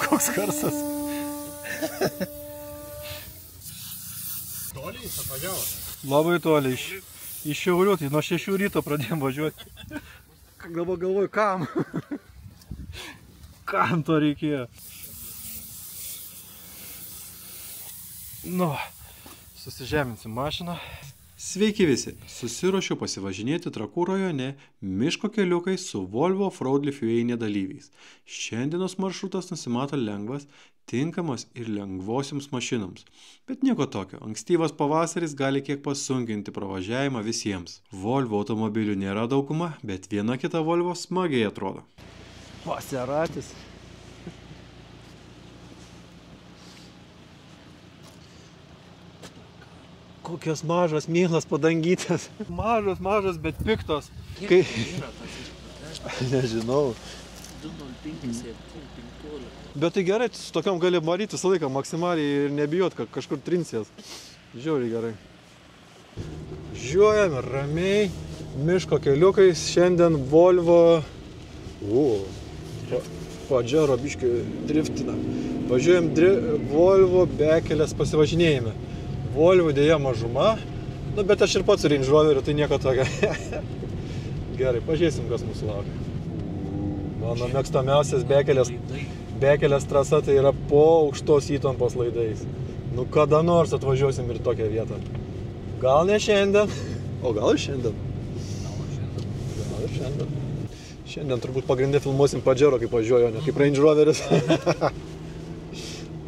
Koks karstas. Toliai jis atvažiavo? Labai toliai. Iš Šiaulių, tai nuo 6 ryto pradėjom važiuoti. Dabar galvoju, kam? Kam to reikėjo? Nu, susižeminsim mašiną. Sveiki visi! Susiruošiu pasivažinėti Trakų rajone miško keliukais su Volvo Offroad Lithuania dalyviais. Šiandienos maršrutas nusimato lengvas, tinkamas ir lengvosioms mašinoms. Bet nieko tokio, ankstyvas pavasaris gali kiek pasunkinti pravažiavimą visiems. Volvo automobilių nėra dauguma, bet viena kita Volvo smagiai atrodo. Pasiratis. Kokios mažos mylas padangytės. Mažos, bet piktos. Kiek yra tas išprateštas? Nežinau. 205. Bet tai gerai, su tokiam gali varyti visą laiką maksimaliai ir nebijot, kad kažkur trinsės. Žiauriai gerai. Žiūrėjame ramiai, miško keliukais, šiandien Volvo... Pajero biškį driftina. Važiuojam Volvo bekelės pasivažinėjime. Volvo dėja mažuma, nu bet aš ir pats su Range Roveriu, tai nieko tokio. Gerai, pažiūrėsim, kas mūsų laukia. Mano mėgstamiausias bekelės trasa tai yra po aukštos įtampos laidais. Nu kada nors atvažiuosim ir tokią vietą. Gal ne šiandien, o gal ir šiandien. Gal ir šiandien. Šiandien turbūt pagrindė filmuosim Pajero, kaip važiuoju, ne kaip Range Roveris.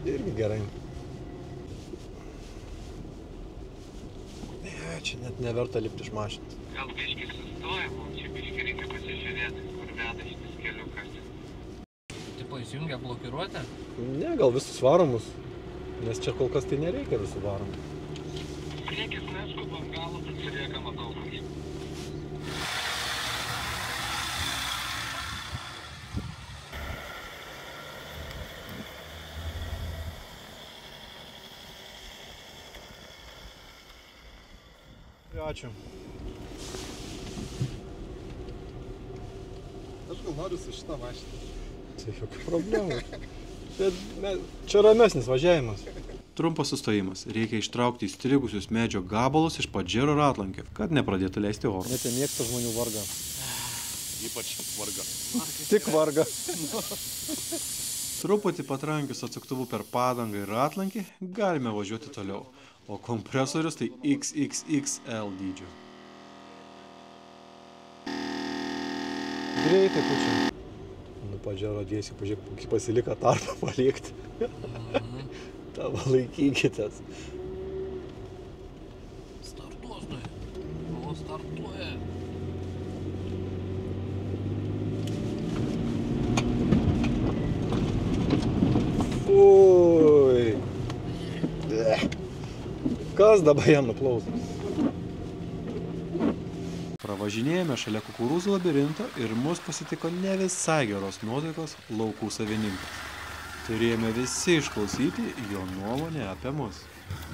Irgi gerai. Čia net neverta lipti iš mašinos. Gal biškį sustojam, čia biškį reikia pasižiūrėti, kur veda šitas keliukas. Tipo įsijungia blokiruotę? Ne, gal visus varomus, nes čia kol kas tai nereikia visų varomų. Priekis neskubam, galas atsirieka, matau. Ačiū. Aš gal noriu su šitą mašiną. Tai jokių problemų. Čia ramesnis važiavimas. Trumpas sustojimas. Reikia ištraukti įstrigusius medžio gabalus iš Pajero ratlankio, kad nepradėtų leisti oro. Net mėgsta žmonių vargą. Ypač vargą. Tik vargą. Truputį patrankius atsuktuvu per padangą ir ratlankį, galime važiuoti toliau. O kompresorius tai XXXL dydžio. Greitai pučiam. Nu, Pajero dėsiu, pažiūrėk, kokį pasilika tarpą palikti. Tavo laikykitės. Startuos tai. O startuoja. Ui. Kas dabar jam nuplaus? Pravažinėjome šalia kukurūzų labirinto ir mus pasitiko ne visai geros nuotaikos laukų savininkas. Turėjome visi išklausyti jo nuomonę apie mus.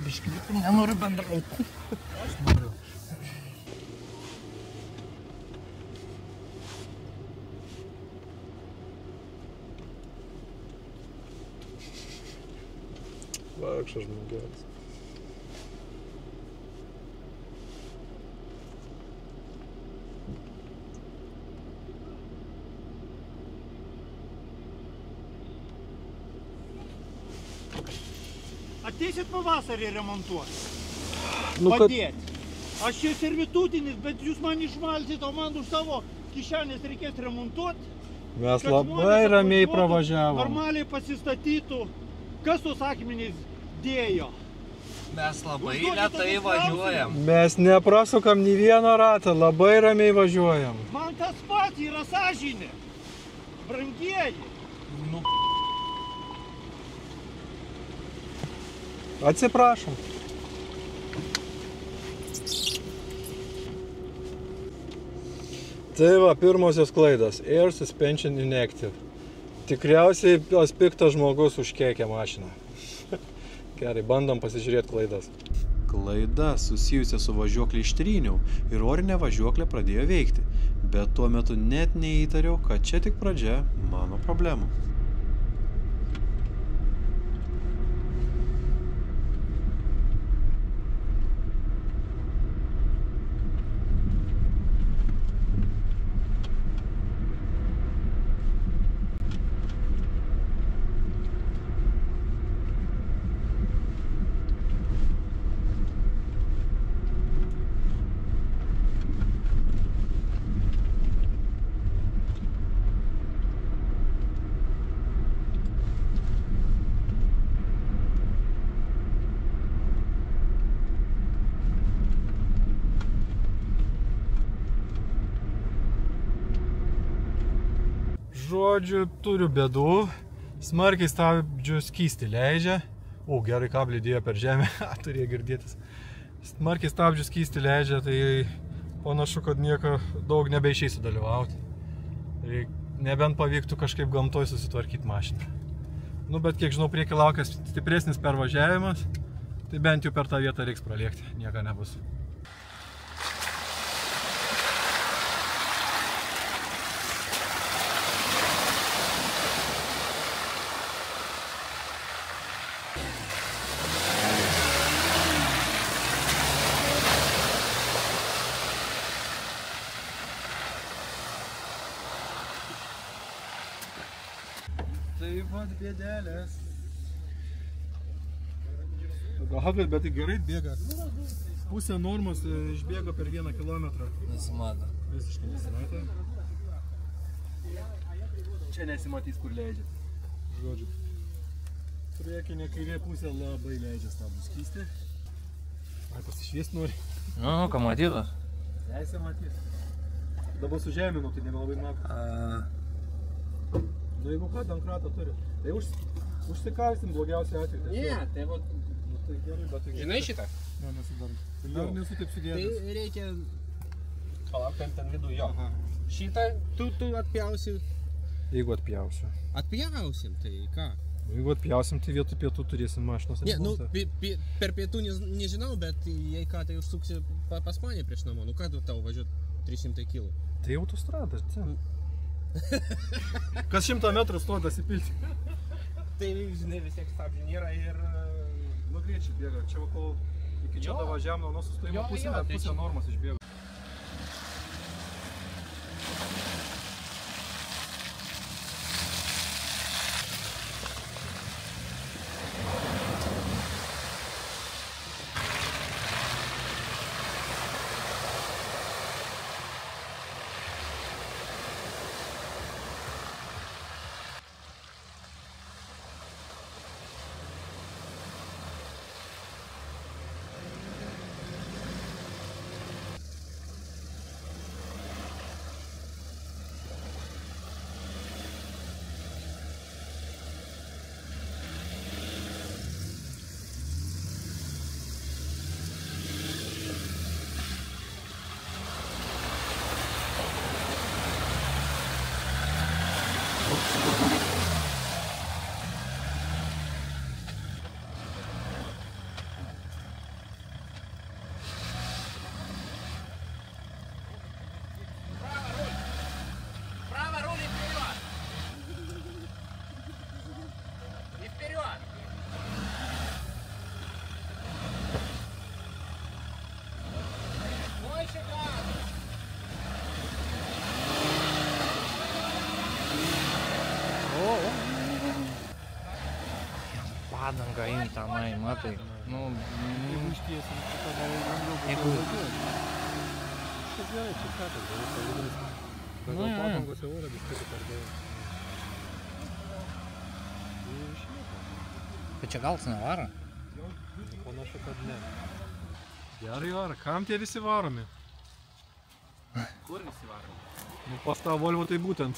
Biškį, nenoriu bendrauti. Aš noriu. Vargšas žmogelis. Ateisit pavasarį remontuoti. Padėti. Aš čia servitutinis, bet jūs man išvalsit, o man už savo kišenės reikės remontuoti. Mes labai ramiai pravažiavom. Normaliai pasistatytų. Kas tos akmenys dėjo? Mes labai lėtai važiuojam. Mes neprasukam nei vieną ratą, labai ramiai važiuojam. Man tas pats yra sąžinė. Brangieji. Nu, Atsiprašom. Tai va, pirmosios klaidos. Air suspension inactive. Tikriausiai piktas žmogus užkeikė mašiną. Gerai, bandom pasižiūrėti klaidas. Klaida susijusia su važiuoklė ištryniau ir orinė važiuoklė pradėjo veikti. Bet tuo metu net neįtariau, kad čia tik pradžia mano problemų. žodžiu, turiu bėdų. Smarkiai stabdžių skystį leidžia. O, gerai kablį dėjo per žemę, turėjo girdėtis. Smarkiai stabdžių skystį leidžia, tai panašu, kad nieko daug nebeišeis sudalyvauti. Nebent pavyktų kažkaip gamtoj susitvarkyti mašiną. Nu, bet kiek žinau, prieki laukia stipresnis pervažiavimas, tai bent jau per tą vietą reiks pralėkti, nieko nebus. Tai vat bėdelės. Gaudai, bet tai gerai bėga. Pusė normos išbėga per 1 kilometrą. Nesimato. Visiškai nesimato. Čia nesimatys, kur leidžia. Žodžiu. Priekinė kairė pusė labai leidžia stabdžių skystį. Ai, pasišviest nori. Nu, ką matytas? Leisė matys. Dabar sužeminu, tai nebelabai mato. Nu, jeigu ką, Donkratą turi. Tai užsikalsim blogiausią atveju. Ne, tai va, Nu, tai gerai, bet tai... žinai šitą? Ne, nesu dar. Dar nesu taip sudėtas. Tai reikia... Palauk, ten vidų jo. Aha. Šitą tu atpjausi. Jeigu atpjausiu. Atpjausim, tai ką? Jeigu atpjausim, tai vietoj pietų turėsim mašinos Ne, nu, remontą. per pietų nežinau, bet jei ką, tai užsuksi pas mane prieš namą. Nu, ką tu tau važiuot 300 kg? Tai autostradas, čia. Kas 100 metrų stodas įpilti. Tai, žinai, vis tiek stabdžių nėra ir... Nu, greičiai bėga. Čia kol iki čia davažiavam, nuo sustojimo pusę normos išbėga. Padangą imta, matai. Nu, Jeigu ištiesim, tai tada lengviau Jeigu- važiuoti. Čia gerai, čia katas, gerai pavyzdys. Bet Nu, gal jo. padangos jau yra biškutį per daug. Ir išlieka. tai čia gal nevaro? Panašu, kad ne. Gerai varo, kam tie visi varomi? Kur visi varom? Nu, pas tą Volvo tai būtent.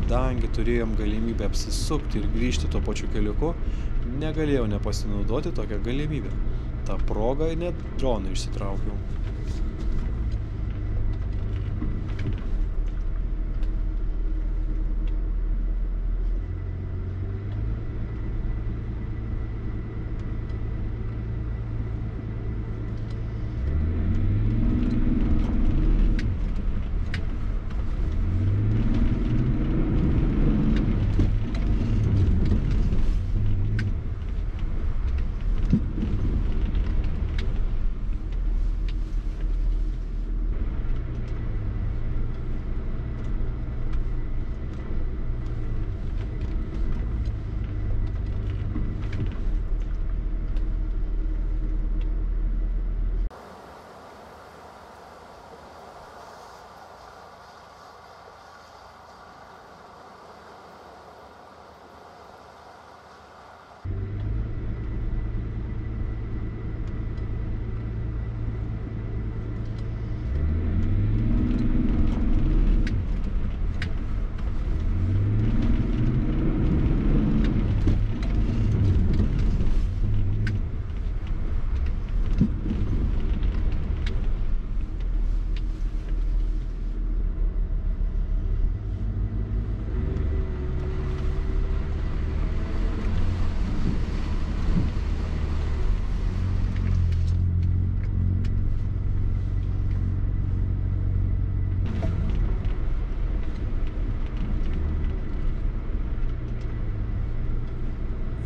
kadangi turėjom galimybę apsisukti ir grįžti tuo pačiu keliuku, negalėjau nepasinaudoti tokią galimybę. Ta proga net droną išsitraukiau.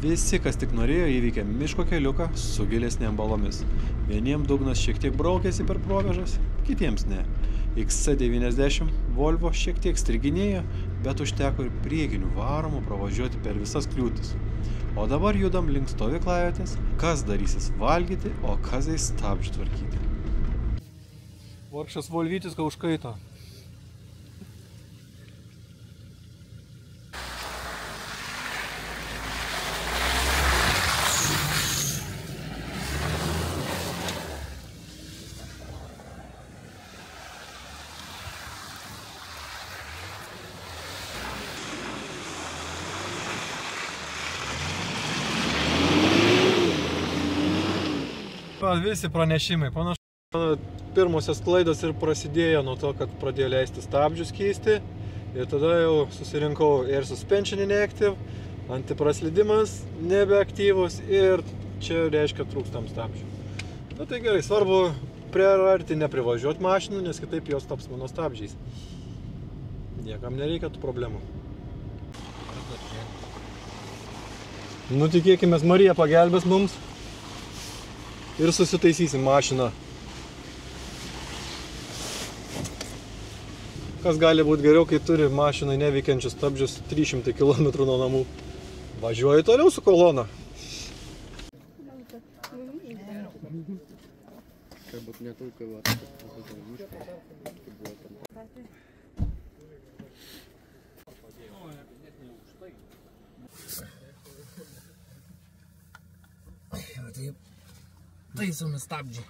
Visi, kas tik norėjo, įveikė miško keliuką su gilesnėm balomis. Vieniem dugnas šiek tiek braukėsi per provėžas, kitiems ne. XC90 Volvo šiek tiek striginėjo, bet užteko ir priekinių varomų pravažiuoti per visas kliūtis. O dabar judam link stovyklavietės, kas darysis valgyti, o kas eis stabdžių tvarkyti. Vargšas Volvytis, ką užkaito. Visi pranešimai. Panašu, pirmosios klaidos ir prasidėjo nuo to, kad pradėjo leisti stabdžius keisti. Ir tada jau susirinkau air suspension inactive, antipraslydimas nebeaktyvus ir čia reiškia trūkstam stabdžių. Na tai gerai, svarbu priarti neprivažiuoti mašinų, nes kitaip jos taps mano stabdžiais. Niekam nereikia tų problemų. Nu tikėkime, Marija pagelbės mums. Ir susitaisysim mašiną. Kas gali būti geriau, kai turi mašinai neveikiančius stabdžius 300 km nuo namų. Važiuoji toliau su kolona. Taisomi stabdžiai.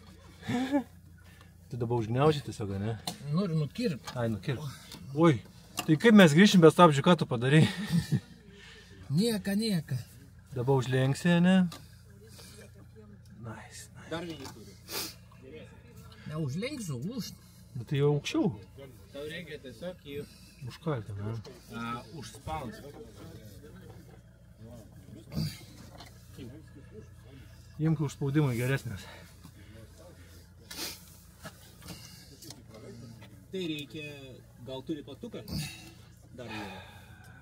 Tai dabar užgniauži tiesiog, ne? Noriu nukirpti. Ai, nukirpti. Oi, tai kaip mes grįšim be stabdžių, ką tu padarai? Nieka. Dabar užlenksi, ne? Nice. Dar vienį turi. Neužlenksiu, už. Nu tai jau aukščiau. Tau reikia tiesiog jį Užkalti, ne? užspausti. Imk užspaudimai geresnės. Tai reikia, gal turi plaktuką? Dar vieną.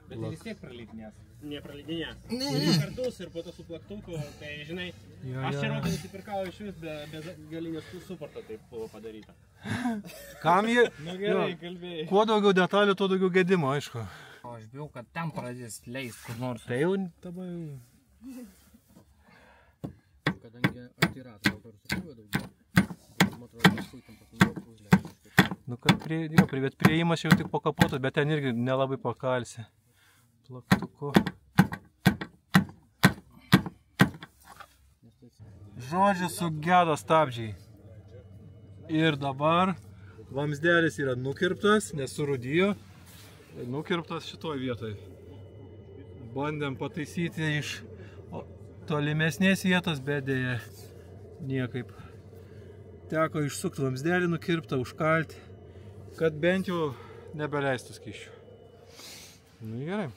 Bet tai vis tiek praleidinės. Nepraleidinės. Ne. Kartus ir po to su plaktuku, tai žinai, aš čia rokai nusipirkau iš vis be galinės suporto taip buvo padaryta. Kam jie? Nu gerai, kalbėjai. Kuo daugiau detalių, tuo daugiau gedimo, aišku. O aš bijau, kad ten pradės leist kur nors. Tai jau dabar... Kadangi artiratų gal ir sukūvė daugiau, man atrodo, paskui tam pasinau pūzlę. Nu, kad prieimas jau tik po kapotu, bet ten irgi nelabai pakalsi. Plaktuku. Žodžiu, sugedo stabdžiai. Ir dabar vamsdelis yra nukirptas, nes surūdijo. Nukirptas šitoj vietoj. Bandėm pataisyti iš tolimesnės vietos, bet dėja niekaip. Teko išsukti vamsdelį, nukirptą, užkalti, kad bent jau nebeleistų skysčių. Nu gerai.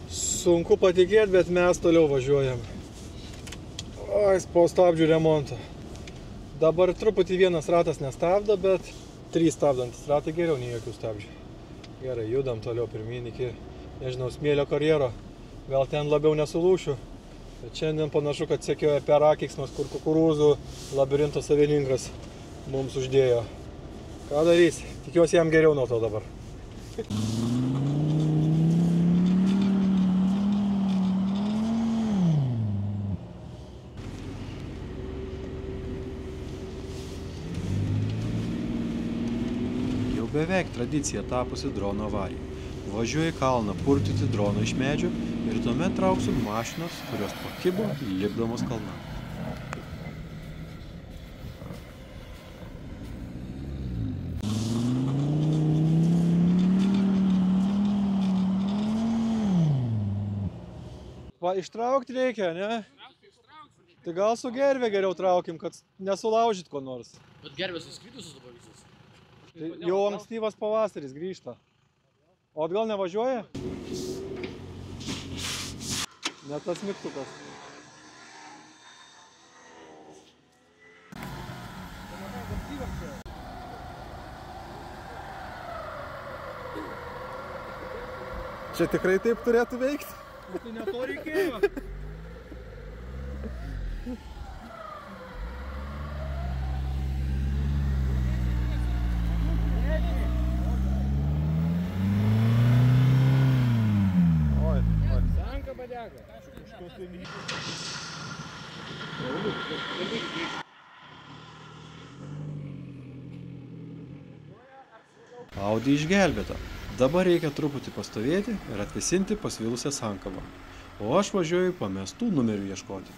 Sunku patikėti, bet mes toliau važiuojam. Oi, po stabdžių remonto. Dabar truputį vienas ratas nestabdo, bet 3 stabdantis ratai geriau nei jokių stabdžių. Gerai, judam toliau pirmyn iki, nežinau, smėlio karjero. Gal ten labiau nesulūšiu. Bet šiandien panašu, kad sekioja per Akiksmas, kur kukurūzų labirinto savininkas mums uždėjo. Ką darys? Tikiuosi jam geriau nuo to dabar. Beveik tradicija tapusi drono avarija. Važiuoju į kalną purtyti drono iš medžio ir tuomet trauksiu mašinos, kurios pakibo lipdamos kalną. Va, ištraukti reikia, ne? Tai gal su gerve geriau traukim, kad nesulaužyt ko nors. Bet gervės įskridusios dabar visos. Tai jau ankstyvas pavasaris grįžta. O atgal nevažiuoja? Ne tas mygtukas. Čia tikrai taip turėtų veikti? Tai ne to reikėjo. Audi išgelbėta. Dabar reikia truputį pastovėti ir atvesinti pasvilusią sankabą. O aš važiuoju pamestų numerių ieškoti.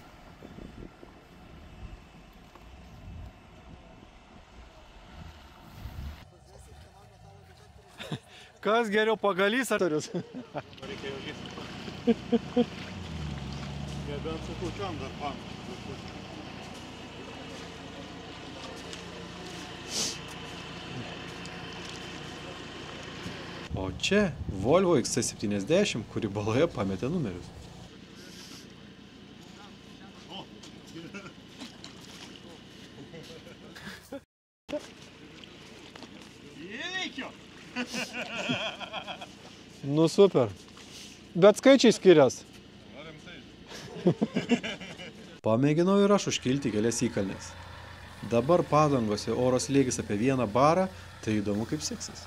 Kas geriau, pagalys ar tarius? Reikia jau lysti. Bent su kučiom dar pan. O čia Volvo XC70, kuri baloje pametė numerius. Įveikio! Nu super. Bet skaičiai skirias. Pamėginau ir aš užkilti kelias įkalnes. Dabar padangose oro slėgis apie 1 barą, tai įdomu kaip seksis.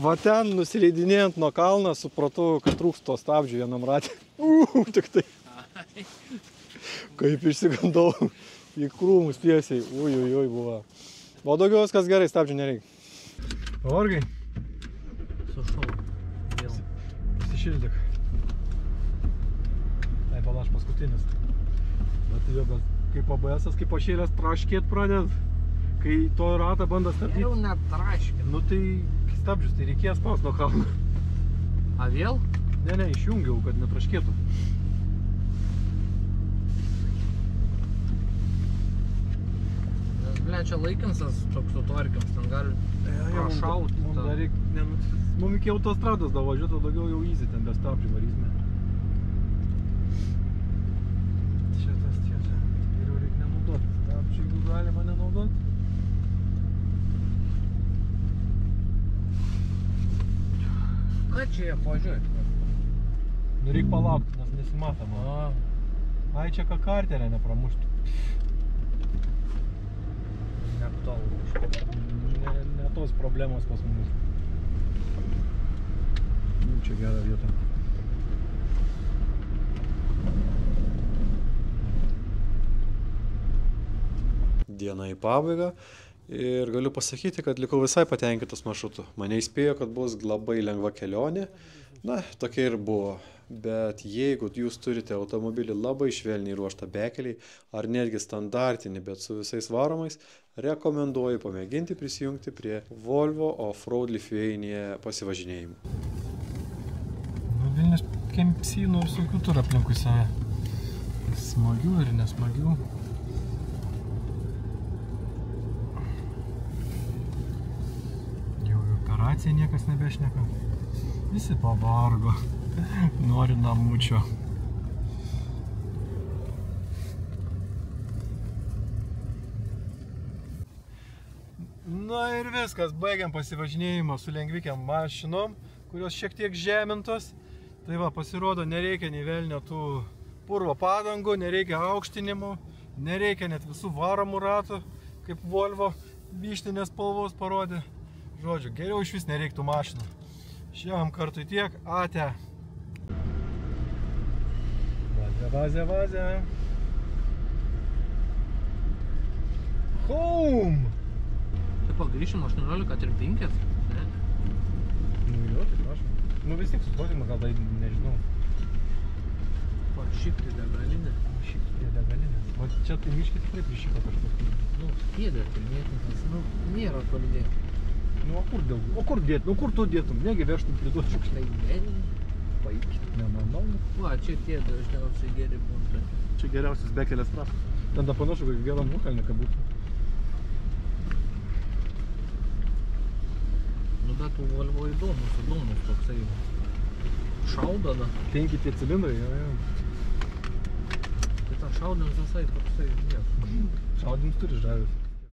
Va ten nusileidinėjant nuo kalną, supratau, kad trūks to stabdžių vienam ratė. Tik tai. Kaip išsigandau į krūmus tiesiai. Ui, buvo. O daugiau viskas gerai, stabdžių nereikia. Pavargai? Sušau. Vėl. Pasišildyk. Tai palaš paskutinis. Bet jo, kaip ABS-as, kaip pašėlės traškėt pradėt, Kai to ratą bando stabdyti, Jau net traškina. nu tai stabdžius, tai reikės spaust nuo kalno. A vėl? Ne, išjungiau, kad netraškėtų. Nes, ble, čia laikinsas toks sutvarkiams, ten gali prašauti. Mums dar reikia, mums iki autostrados davažiuotų, daugiau jau easy, ten be stabdžių varysime. Čia tas tiesa, geriau reikia nenaudoti. Stabdžių jeigu galima nenaudoti. Na, čia jie pažiūrėk. Nu reik palaukti, nes nesimatoma. Ai, čia ką karterę nepramuštų. Neaktualu. Ne tos problemos pas mumis. Čia gera vieta. Diena į pabaigą ir galiu pasakyti, kad likau visai patenkintas maršrutu. Mane įspėjo, kad bus labai lengva kelionė. Na, tokia ir buvo. Bet jeigu jūs turite automobilį labai švelniai ruoštą bekeliai ar netgi standartinį, bet su visais varomais, rekomenduoju pamėginti prisijungti prie Volvo Offroad Lithuania pasivažinėjimų. Nu, Vilnius kempsynų ir sunkių turi aplinkui save. Smagių ir nesmagių. Jau operacija niekas nebešneka. Visi pavargo. Nori namučio. Na ir viskas, baigiam pasivažinėjimą su lengvikiam mašinom, kurios šiek tiek žemintos. Tai va, pasirodo, nereikia nei velnio tų purvo padangų, nereikia aukštinimų, nereikia net visų varomų ratų, kaip Volvo vyštinės spalvos parodė. Žodžiu, geriau iš vis nereiktų mašinų. Šiam kartui tiek, ate. Vazė. Home! Tai pagrįšim 18:35, ne? Nu jo, tai prašom. Nu vis tiek sustosime, gal tai nežinau. O, šikti degalinė. Šikti degalinė. O čia tai miškiai tikrai prišyko kažkur. Nu, kėdė, tai mėtintas, nu, nėra kur dėti. Nu, o kur dėl? O kur dėt? Nu, kur tu dėtum? Negi vežtum priduot šiukšlę. Paikit, nemanau. Va, čia tie dažniausiai geri būna. Čia geriausias bekelės trasas. Ten da panašu, kad gera nukalnika būtų. Nu, bet tų Volvo įdomus toksai. Šaudo, da. 5 tie cilindrai, jo. Tai ta šaudimas visai toksai, ne. Šaudimas turi žavės.